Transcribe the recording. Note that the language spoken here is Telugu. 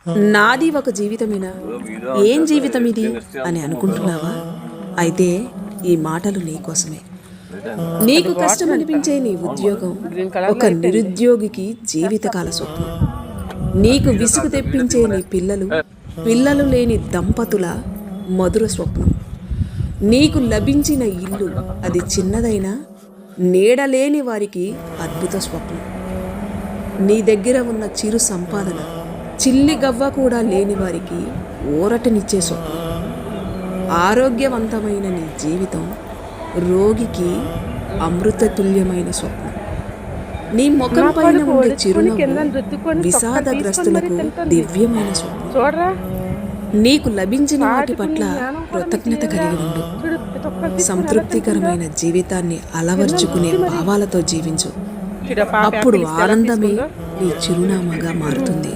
నాది ఒక జీవితమేనా, ఏం జీవితం ఇది అని అనుకుంటున్నావా? అయితే ఈ మాటలు నీకోసమే. నీకు కష్టం అనిపించే నీ ఉద్యోగం ఒక నిరుద్యోగికి జీవితకాల స్వప్నం. నీకు విసుగు తెప్పించే నీ పిల్లలు లేని దంపతుల మధుర స్వప్నం. నీకు లభించిన ఇల్లు అది చిన్నదైనా నీడలేని వారికి అద్భుత స్వప్నం. నీ దగ్గర ఉన్న చిరు సంపాదన చిల్లి గవ్వ కూడా లేని వారికి ఊరటనిచ్చే స్వప్నం. ఆరోగ్యవంతమైన నీ జీవితం రోగికి అమృతతుల్యమైన స్వప్నం. నీ ముఖం పైన ఉండే చిరునవ్వు విషాదగ్రస్తులకు దివ్యమైన స్వప్నం. నీకు లభించిన వాటి పట్ల కృతజ్ఞత కలిగి ఉండు. సంతృప్తికరమైన జీవితాన్ని అలవర్చుకునే భావాలతో జీవించు. అప్పుడు ఆనందమే నీ చిరునామాగా మారుతుంది.